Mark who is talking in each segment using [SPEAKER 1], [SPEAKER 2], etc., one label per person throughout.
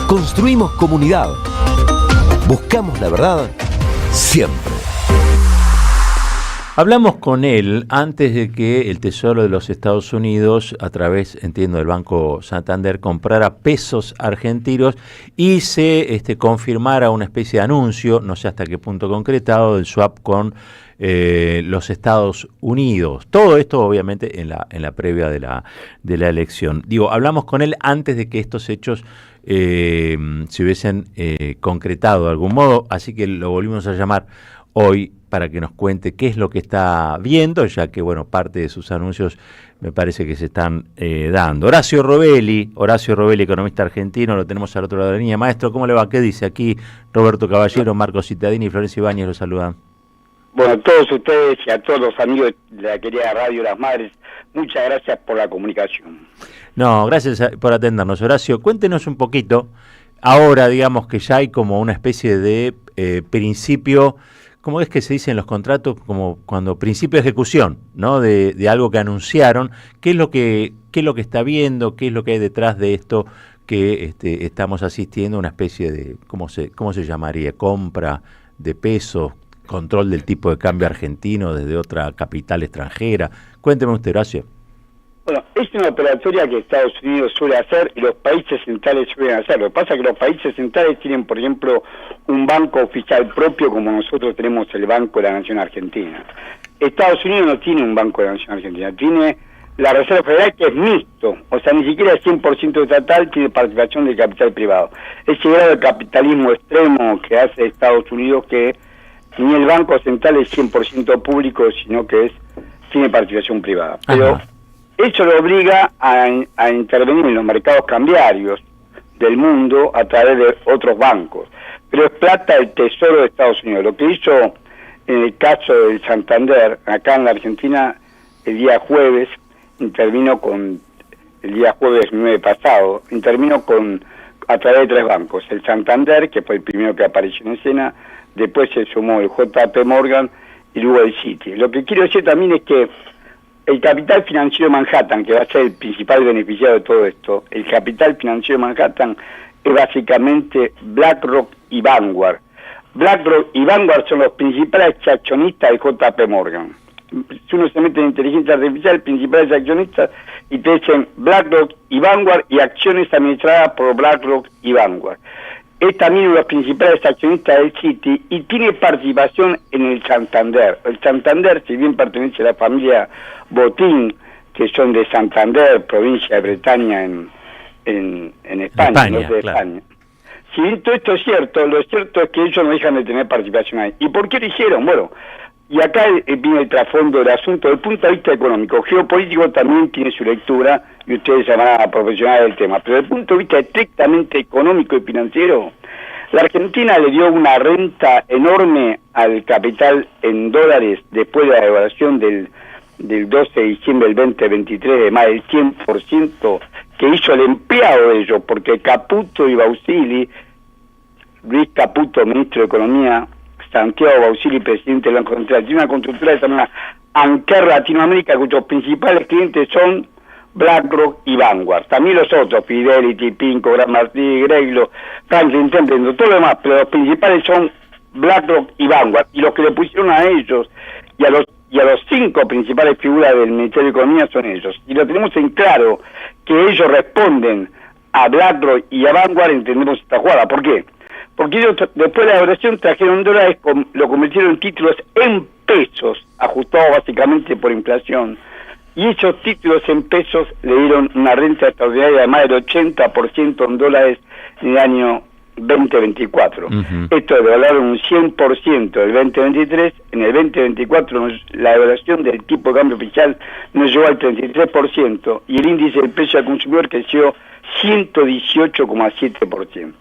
[SPEAKER 1] Construimos comunidad. Buscamos la verdad siempre.
[SPEAKER 2] Hablamos con él antes de que el Tesoro de los Estados Unidos, a través, entiendo, del Banco Santander, comprara pesos argentinos y se confirmara una especie de anuncio, no sé hasta qué punto concretado, del swap con los Estados Unidos. Todo esto, obviamente, en la previa de la elección. Digo, hablamos con él antes de que estos hechos se hubiesen concretado de algún modo, así que lo volvimos a llamar hoy para que nos cuente qué es lo que está viendo, ya que, bueno, parte de sus anuncios me parece que se están dando. Horacio Robelli, economista argentino, lo tenemos al otro lado de la línea. Maestro, ¿cómo le va? ¿Qué dice? Aquí Roberto Caballero, Marcos Cittadini y Florencia Ibáñez lo saludan.
[SPEAKER 3] Bueno, a todos ustedes y a todos los amigos de la querida Radio Las Madres, muchas gracias por la comunicación.
[SPEAKER 2] No, gracias por atendernos. Horacio, cuéntenos un poquito, ahora digamos que ya hay como una especie de principio. ¿Cómo es que se dice en los contratos? Como cuando principio de ejecución, ¿no? De algo que anunciaron. ¿Qué es lo que está viendo? ¿Qué es lo que hay detrás de esto que estamos asistiendo a una especie de, ¿cómo se llamaría? Compra de pesos, control del tipo de cambio argentino desde otra capital extranjera. Cuénteme usted, Horacio.
[SPEAKER 3] Bueno, es una operatoria que Estados Unidos suele hacer y los países centrales suelen hacer. Lo que pasa es que los países centrales tienen, por ejemplo, un banco oficial propio como nosotros tenemos el Banco de la Nación Argentina. Estados Unidos no tiene un Banco de la Nación Argentina, tiene la Reserva Federal, que es mixto, o sea, ni siquiera es 100% estatal, tiene participación del capital privado. Ese grado de capitalismo extremo que hace Estados Unidos, que ni el Banco Central es 100% público, sino que tiene participación privada. Pero eso lo obliga a intervenir en los mercados cambiarios del mundo a través de otros bancos. Pero es plata del Tesoro de Estados Unidos. Lo que hizo en el caso del Santander, acá en la Argentina, el día jueves, el día jueves 9 pasado, intervino a través de 3 bancos. El Santander, que fue el primero que apareció en escena, después se sumó el JP Morgan y luego el Citi. Lo que quiero decir también es que el capital financiero de Manhattan, que va a ser el principal beneficiado de todo esto, el capital financiero de Manhattan es básicamente BlackRock y Vanguard. BlackRock y Vanguard son los principales accionistas del JP Morgan. Si uno se mete en inteligencia artificial, principales accionistas, y te dicen BlackRock y Vanguard y acciones administradas por BlackRock y Vanguard. Es también uno de los principales accionistas del Citi y tiene participación en el Santander. El Santander, si bien pertenece a la familia Botín, que son de Santander, provincia de Bretaña en España, no de España. Si bien todo esto es cierto, lo cierto es que ellos no dejan de tener participación ahí. ¿Y por qué lo hicieron? Bueno, y acá viene el trasfondo del asunto. Desde el punto de vista económico, geopolítico también tiene su lectura, y ustedes se van a profesionales del tema. Pero desde el punto de vista estrictamente económico y financiero, la Argentina le dio una renta enorme al capital en dólares después de la devaluación del 12 de diciembre del 2023 de más del 100% que hizo el empleado de ellos, porque Caputo y Bausili, Luis Caputo, ministro de Economía, Santiago Bausili, presidente del Banco Central, tiene una constructora que se llama Anker Latinoamérica, cuyos principales clientes son BlackRock y Vanguard. También los otros, Fidelity, Pinco, Gran Martí, Greylo, Franklin Templeton, todo lo demás, pero los principales son BlackRock y Vanguard. Y los que le pusieron a ellos y a los 5 principales figuras del Ministerio de Economía son ellos. Y lo tenemos en claro, que ellos responden a BlackRock y a Vanguard, entendemos esta jugada. ¿Por qué? Porque ellos, después de la evaluación, trajeron dólares, lo convirtieron en títulos en pesos, ajustados básicamente por inflación. Y esos títulos en pesos le dieron una renta extraordinaria de más del 80% en dólares en el año 2024. Esto devaluaron un 100% del 2023, en el 2024 la devaluación del tipo de cambio oficial nos llevó al 33% y el índice del precio al consumidor creció 118,7%.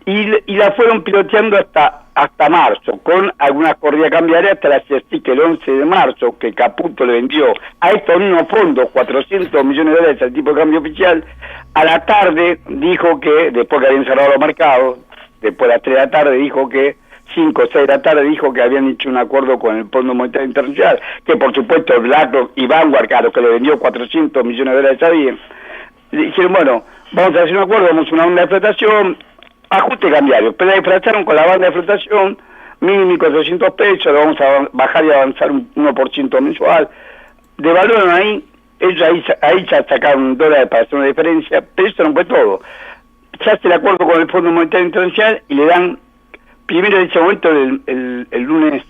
[SPEAKER 3] Y la fueron piloteando hasta marzo, con algunas corridas cambiarias hasta la CSIC el 11 de marzo, que Caputo le vendió a estos mismos fondos 400 millones de dólares al tipo de cambio oficial. A la tarde dijo que, después que habían cerrado los mercados, después de las 3 de la tarde dijo que, 5 o 6 de la tarde dijo que habían hecho un acuerdo con el Fondo Monetario Internacional, que por supuesto BlackRock y Vanguard, a los que le vendió 400 millones de dólares sabían. Le dijeron, bueno, vamos a hacer un acuerdo, vamos a una banda de flotación, ajuste cambiario, pero la deflactaron con la banda de flotación, mínimo 400 pesos, lo vamos a bajar y avanzar un 1% mensual, devaluaron ahí, ellos ahí ya sacaron $1 para hacer una diferencia, pero eso no fue todo. Se hace el acuerdo con el Fondo Monetario Internacional y le dan, primero en ese momento, el lunes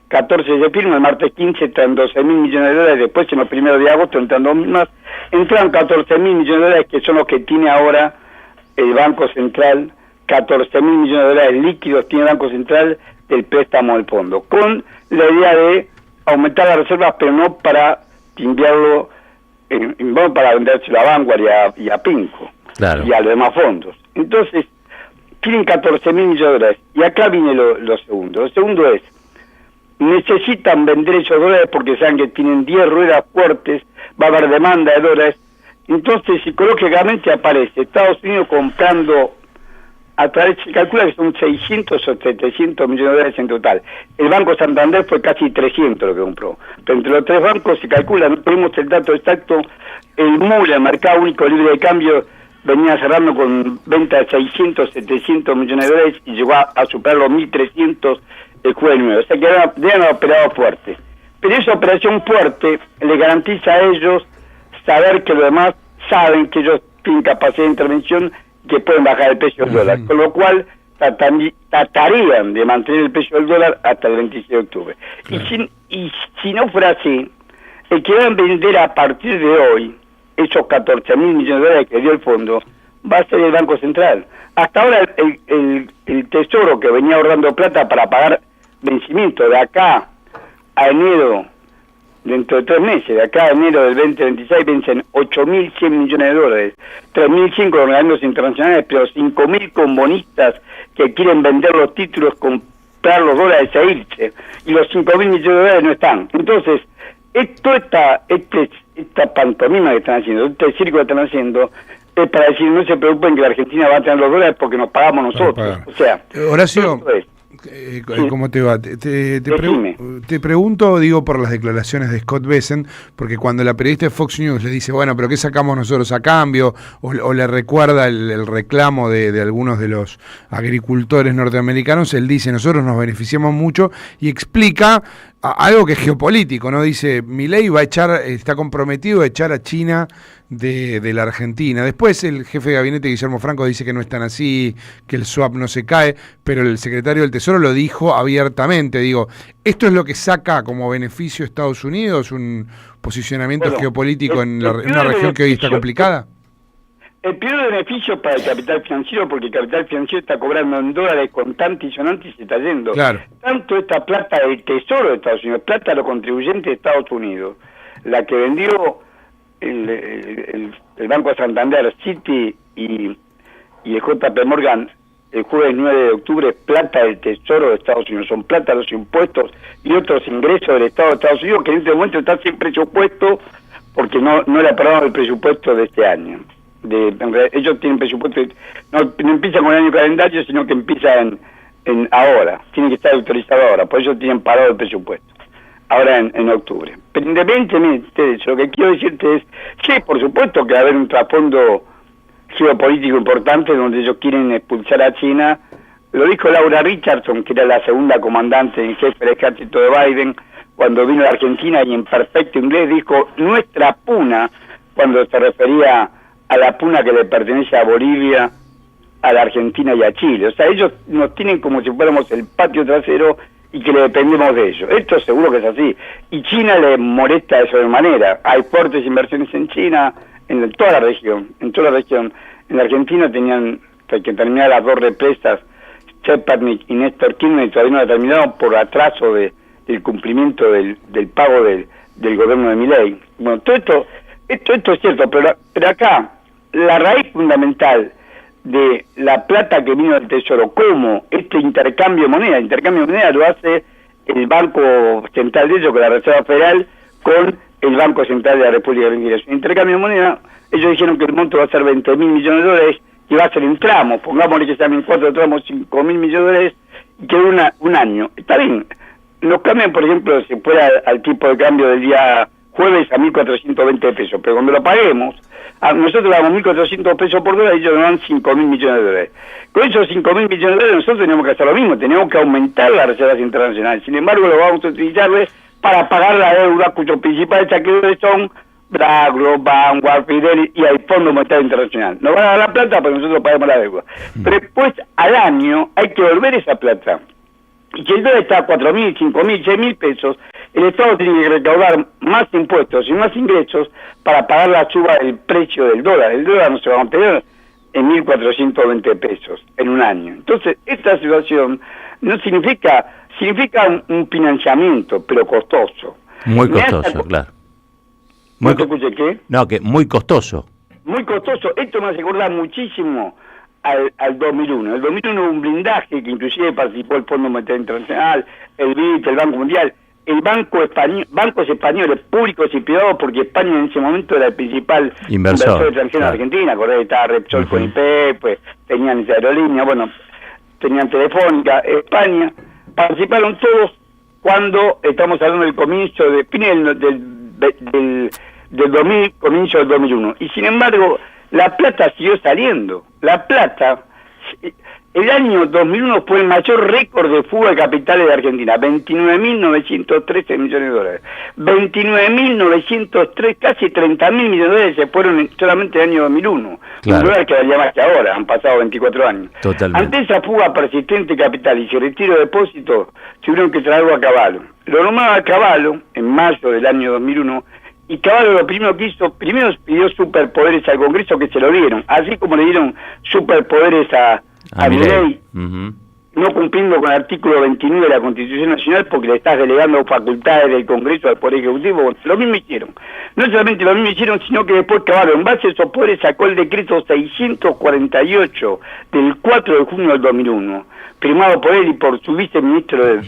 [SPEAKER 3] 14 se firma, el martes 15 entran $12.000 millones, después en los primeros de agosto entran 2.000 más, entran $14.000 millones, que son los que tiene ahora el Banco Central, $14.000 millones líquidos tiene el Banco Central del préstamo del fondo, con la idea de aumentar las reservas, pero no para enviarlo, no para vendérselo a Vanguard y a Pinco,
[SPEAKER 2] claro,
[SPEAKER 3] y a los demás fondos. Entonces, tienen $14.000 millones, y acá viene lo segundo. Lo segundo es, necesitan vender esos dólares porque saben que tienen 10 ruedas fuertes, va a haber demanda de dólares, entonces psicológicamente aparece Estados Unidos comprando, a través, se calcula que son 600 o 700 millones de dólares en total. El Banco Santander fue casi 300 lo que compró. Pero entre los tres bancos se calcula, no tenemos el dato exacto, el MUL, el Mercado Único Libre de Cambio, venía cerrando con venta de 600, 700 millones de dólares y llegó a superar los 1.300 el jueves 9. O sea que deben haber operado fuerte. Pero esa operación fuerte le garantiza a ellos saber que los demás saben que ellos tienen capacidad de intervención, que pueden bajar el precio del dólar, con lo cual tratarían de mantener el precio del dólar hasta el 26 de octubre. Claro. Y si no fuera así, el que van a vender a partir de hoy esos $14.000 millones de dólares que dio el fondo va a ser el Banco Central. Hasta ahora el Tesoro, que venía ahorrando plata para pagar vencimiento de acá a enero, dentro de 3 meses, de acá a enero del 2026 vencen 8.100 millones de dólares, 3.100 con organismos internacionales, pero 5.000 con bonistas que quieren vender los títulos, comprar los dólares e irse, y los 5.000 millones de dólares no están. Entonces, esta pantomima que están haciendo, este circo que están haciendo, es para decir, no se preocupen que la Argentina va a tener los dólares porque nos pagamos nosotros. O sea,
[SPEAKER 4] Horacio, ¿cómo te va? Te pregunto, digo, por las declaraciones de Scott Bessent, porque cuando la periodista de Fox News le dice, bueno, pero ¿qué sacamos nosotros a cambio? O le recuerda el reclamo de algunos de los agricultores norteamericanos, él dice, nosotros nos beneficiamos mucho, y explica algo que es geopolítico, ¿no? Dice, Milei está comprometido a echar a China de la Argentina. Después el jefe de gabinete, Guillermo Franco, dice que no es tan así, que el swap no se cae, pero el secretario del Tesoro lo dijo abiertamente. Digo, ¿esto es lo que saca como beneficio Estados Unidos? ¿Un posicionamiento geopolítico en una región que hoy está complicada?
[SPEAKER 3] El peor beneficio para el capital financiero, porque el capital financiero está cobrando en dólares constantes y sonantes y se está yendo. Claro. Tanto esta plata del Tesoro de Estados Unidos, plata de los contribuyentes de Estados Unidos, la que vendió el Banco Santander, Citi y el JP Morgan el jueves 9 de octubre, plata del Tesoro de Estados Unidos, son plata de los impuestos y otros ingresos del Estado de Estados Unidos, que en este momento está sin presupuesto porque no le aprobaron el presupuesto de este año. Ellos tienen presupuesto, no empiezan con el año calendario, sino que empiezan ahora, tiene que estar autorizado ahora, por eso tienen parado el presupuesto, ahora en octubre. Pero independientemente de eso, lo que quiero decirte es, sí, por supuesto que va a haber un trasfondo geopolítico importante donde ellos quieren expulsar a China. Lo dijo Laura Richardson, que era la segunda comandante en jefe del ejército de Biden, cuando vino a la Argentina, y en perfecto inglés dijo nuestra puna, cuando se refería a la puna que le pertenece a Bolivia, a la Argentina y a Chile. O sea, ellos nos tienen como si fuéramos el patio trasero y que le dependemos de ellos. Esto seguro que es así. Y China le molesta de sobremanera. Hay fuertes inversiones en China, en toda la región. En la Argentina tenían que terminar las 2 represas, Cheparnik y Néstor Kirchner, y todavía no la terminaron por atraso del cumplimiento del pago del gobierno de Milei. Bueno, todo esto es cierto, pero acá la raíz fundamental de la plata que vino del Tesoro, como este intercambio de moneda lo hace el Banco Central de ellos, con la Reserva Federal, con el Banco Central de la República Argentina. Es un intercambio de moneda. Ellos dijeron que el monto va a ser $20.000 millones de dólares, que va a ser en tramos, pongámosle que sean en 4 tramos, $5.000 millones de dólares, y que un año. Está bien, nos cambian, por ejemplo, si fuera al tipo de cambio del día jueves a 1.420 pesos, pero cuando lo paguemos, nosotros le damos 1.400 pesos por dólar y ellos nos dan 5.000 millones de dólares. Con esos 5.000 millones de dólares nosotros tenemos que hacer lo mismo, tenemos que aumentar las reservas internacionales. Sin embargo, lo vamos a utilizar para pagar la deuda cuyos principales acreedores son BlackRock, Vanguard, Fidelity y el Fondo Monetario Internacional. Nos van a dar la plata para que nosotros paguemos la deuda. Pero después, al año, hay que devolver esa plata. Y si el dólar está a 4.000, 5.000, 6.000 pesos, el Estado tiene que recaudar más impuestos y más ingresos para pagar la suba del precio del dólar. El dólar no se va a mantener en 1.420 pesos en un año. Entonces, esta situación no significa un financiamiento, pero costoso.
[SPEAKER 2] Muy costoso, claro.
[SPEAKER 3] ¿No te escuché qué?
[SPEAKER 2] No, que muy costoso.
[SPEAKER 3] Muy costoso. Esto me hace acordar muchísimo al 2001. El 2001 hubo un blindaje que inclusive participó el Fondo Monetario Internacional, el BID, el Banco Mundial, bancos españoles públicos y privados, porque España en ese momento era el principal inversor extranjero en Argentina. Acordé, estaba Repsol con IP, pues tenían esa aerolínea, bueno, tenían Telefónica. España participaron todos cuando estamos hablando del comienzo de fines del 2000, comienzo del 2001. Y sin embargo, la plata siguió saliendo. La plata, el año 2001 fue el mayor récord de fuga de capitales de Argentina, 29.913 millones de dólares. 29.903, casi 30.000 millones de dólares se fueron solamente el año 2001. Claro. Un dólar que valía más que ahora, han pasado 24 años. Totalmente. Ante esa fuga persistente de capital y su retiro de depósitos, tuvieron que traerlo a Cavallo. Lo nombraba a Cavallo en mayo del año 2001, y Cavallo lo primero que hizo, primero pidió superpoderes al Congreso, que se lo dieron, así como le dieron superpoderes a Milei, no cumpliendo con el artículo 29 de la Constitución Nacional, porque le estás delegando facultades del Congreso al Poder Ejecutivo. Bueno, lo mismo hicieron. No solamente lo mismo hicieron, sino que después Cavallo, en base a esos poderes, sacó el decreto 648 del 4 de junio del 2001, firmado por él y por su viceministro de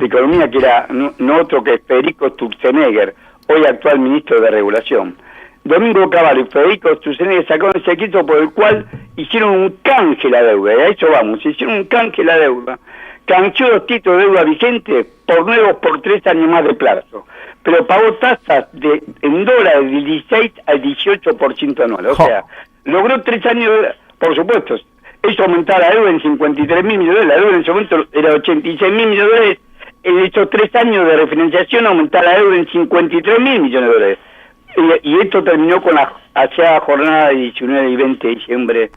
[SPEAKER 3] Economía, que era no otro que Federico Sturzenegger, hoy actual ministro de Regulación. Domingo Cavallo y Federico Sturzenegger sacaron ese decreto por el cual hicieron un canje la deuda, y a eso vamos, hicieron un canje la deuda, canjeó los títulos de deuda vigentes por nuevos por 3 años más de plazo, pero pagó tasas en dólares del 16 al 18% anual, o sea, logró 3 años, por supuesto, eso aumentaba la deuda en 53.000 millones de dólares, la deuda en ese momento era 86.000 millones de dólares, en estos 3 años de refinanciación aumentaba la deuda en 53.000 millones de dólares. Y esto terminó con la jornada de 19 y 20 de diciembre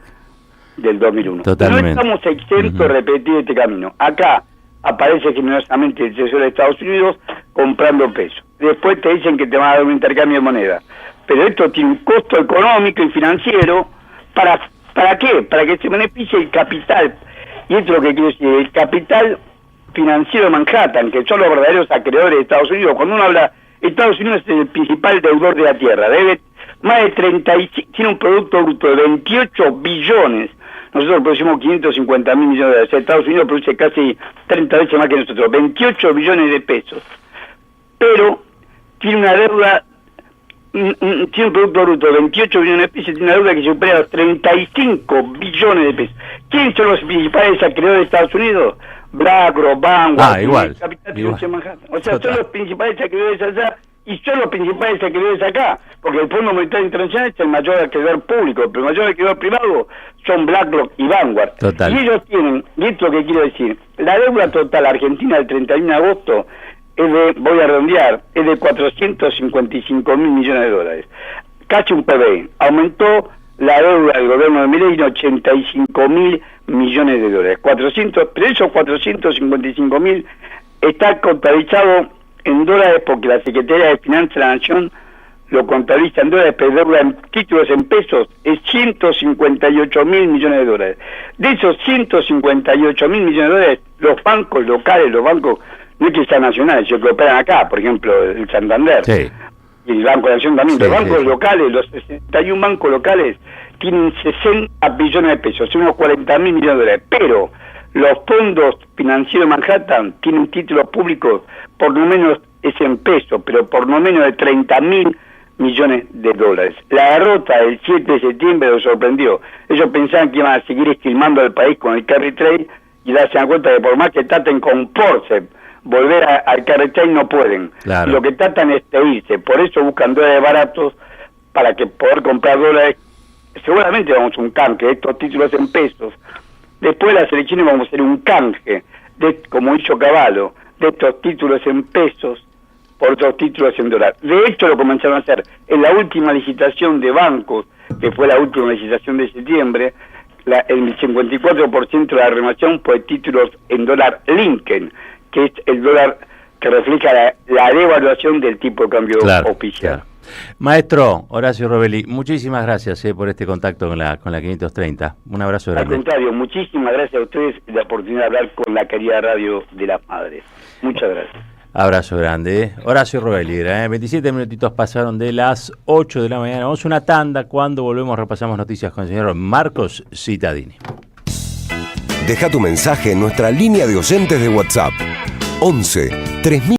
[SPEAKER 3] del 2001. Totalmente. No estamos exentos de repetir este camino. Acá aparece generosamente el Tesoro de Estados Unidos comprando pesos. Después te dicen que te van a dar un intercambio de moneda. Pero esto tiene un costo económico y financiero. ¿Para qué? Para que se beneficie el capital. Y esto es lo que quiero decir. El capital financiero de Manhattan, que son los verdaderos acreedores de Estados Unidos. Cuando uno habla, Estados Unidos es el principal deudor de la Tierra, debe más de 35, tiene un producto bruto de 28 billones, nosotros producimos 550.000 millones de dólares, Estados Unidos produce casi 30 veces más que nosotros, 28 billones de pesos, pero tiene una deuda, tiene un producto bruto de 28 billones de pesos, tiene una deuda que supera los 35 billones de pesos. ¿Quiénes son los principales acreedores de Estados Unidos? BlackRock, Vanguard,
[SPEAKER 2] igual.
[SPEAKER 3] Manhattan. O sea, son los principales acreedores allá y son los principales acreedores acá, porque el Fondo Monetario Internacional es el mayor acreedor público, pero el mayor acreedor privado son BlackRock y Vanguard. Total. Y ellos tienen, y esto es lo que quiero decir, la deuda total argentina del 31 de agosto es de, voy a redondear, es de 455.000 millones de dólares. Casi un PBI. Aumentó la deuda del gobierno de Milei en 85.000 millones de dólares. Pero esos 455.000 está contabilizado en dólares porque la Secretaría de Finanzas de la Nación lo contabiliza en dólares, pero deuda en títulos en pesos es 158.000 millones de dólares. De esos 158.000 millones de dólares, los bancos locales, los bancos no es que sean nacionales, sino que operan acá, por ejemplo, el Santander, y el Banco de la Nación también, los bancos locales, los 61 bancos locales tienen 60 billones de pesos, son unos 40.000 millones de dólares, pero los fondos financieros de Manhattan tienen títulos públicos, por lo menos es en pesos, pero por lo menos de 30.000 millones de dólares. La derrota del 7 de septiembre los sorprendió. Ellos pensaban que iban a seguir esquilmando al país con el carry trade y darse cuenta que por más que traten con Porsche, volver al carretera y no pueden.
[SPEAKER 2] Claro.
[SPEAKER 3] Lo que tratan es de irse, por eso buscan dólares baratos para que poder comprar dólares. Seguramente vamos a un canje de estos títulos en pesos. Después de las elecciones vamos a hacer un canje, como hizo Cavallo, de estos títulos en pesos por otros títulos en dólares. De hecho lo comenzaron a hacer en la última licitación de bancos, que fue la última licitación de septiembre. El 54% de la renovación fue títulos en dólar Lincoln, que es el dólar que refleja la devaluación del tipo de cambio oficial.
[SPEAKER 2] Claro. Maestro Horacio Robelli, muchísimas gracias por este contacto con la 530. Un abrazo grande.
[SPEAKER 3] Al contrario, muchísimas gracias a ustedes y la oportunidad de hablar con la querida radio de las madres. Muchas gracias.
[SPEAKER 2] Abrazo grande. Horacio Robelli, 27 minutitos pasaron de las 8 de la mañana. Vamos a una tanda. Cuando volvemos repasamos noticias con el señor Marcos Cittadini.
[SPEAKER 1] Deja tu mensaje en nuestra línea de oyentes de WhatsApp. 11 3000